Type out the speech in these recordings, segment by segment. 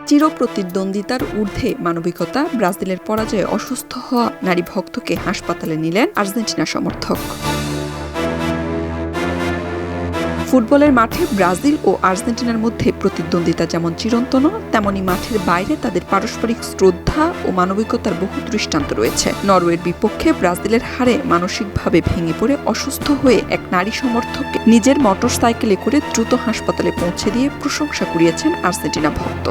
চিরপ্রতিদ্বন্দ্বিতার ঊর্ধ্বে মানবিকতা, ব্রাজিলের পরাজয়ে অসুস্থ হওয়া নারী ভক্তকে হাসপাতালে নিলেন আর্জেন্টিনা সমর্থক। ফুটবলের মাঠে ব্রাজিল ও আর্জেন্টিনার মধ্যে প্রতিদ্বন্দ্বিতা যেমন চিরন্তন, তেমনি মাঠের বাইরে তাদের পারস্পরিক শ্রদ্ধা ও মানবিকতার বহু দৃষ্টান্ত রয়েছে। নরওয়ের বিপক্ষে ব্রাজিলের হারে মানসিকভাবে ভেঙে পড়ে অসুস্থ হয়ে এক নারী সমর্থককে নিজের মোটরসাইকেলে করে দ্রুত হাসপাতালে পৌঁছে দিয়ে প্রশংসা কুড়িয়েছেন আর্জেন্টিনা ভক্ত।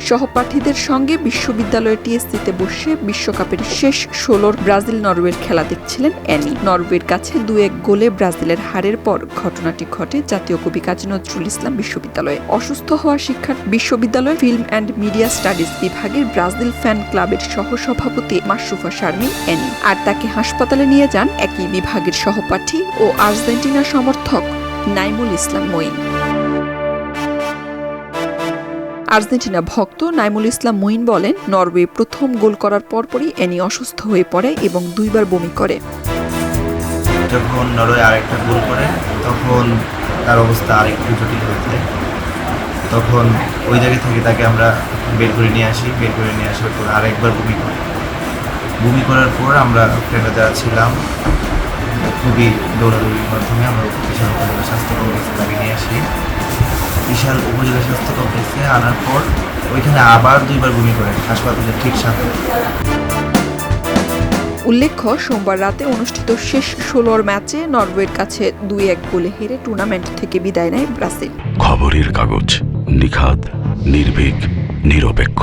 সহপাঠীদের সঙ্গে বিশ্ববিদ্যালয়ের টিএসসিতে বসে বিশ্বকাপের শেষ 16 ব্রাজিল নরওয়ের খেলা দেখছিলেন অ্যানি। নরওয়ের কাছে 2-1 গোলে ব্রাজিলের হারের পর ঘটনাটি ঘটে জাতীয় কবি কাজী নজরুল ইসলাম বিশ্ববিদ্যালয়ে। অসুস্থ হওয়া শিক্ষার্থী বিশ্ববিদ্যালয় ফিল্ম অ্যান্ড মিডিয়া স্টাডিজ বিভাগের ব্রাজিল ফ্যান ক্লাবের সহসভাপতি মাশরুফা শারমিন অ্যানি, আর তাকে হাসপাতালে নিয়ে যান একই বিভাগের সহপাঠী ও আর্জেন্টিনা সমর্থক নাইমুল ইসলাম মঈন। আর্জেন্টিনা ভক্ত নাইমুল ইসলাম মঈন বলেন, নরওয়ে প্রথম গোল করার পরপরই অ্যানি অসুস্থ হয়ে পড়ে এবং 2 বার বমি করে। যখন নরওয়ে আরেকটা গোল করে তখন তার অবস্থা আরেকটু জটিল হয়ে যায়। তখন ওই জায়গা থেকে তাকে আমরা বের করে নিয়ে আসার পর আরেকবার বমি করার পর আমরা ফ্রেন্ডরা যারা ছিলাম খুবই দৌড়াদৌড়ির মাধ্যমে আমরা বিশাল উপজেলা স্বাস্থ্য কমপ্লেক্সে তাকে নিয়ে আসি। বিশাল উপজেলা স্বাস্থ্য কমপ্লেক্সে আনার পর ওইখানে আবার 2 বার বমি করে হাসপাতালের ঠিক সাথে। উল্লেখ্য, সোমবার রাতে অনুষ্ঠিত শেষ 16 ম্যাচে নরওয়ের কাছে 2-1 গোলে হেরে টুর্নামেন্ট থেকে বিদায় নেয় ব্রাজিল। খবরের কাগজ, নিখাত, নির্ভীক, নিরপেক্ষ।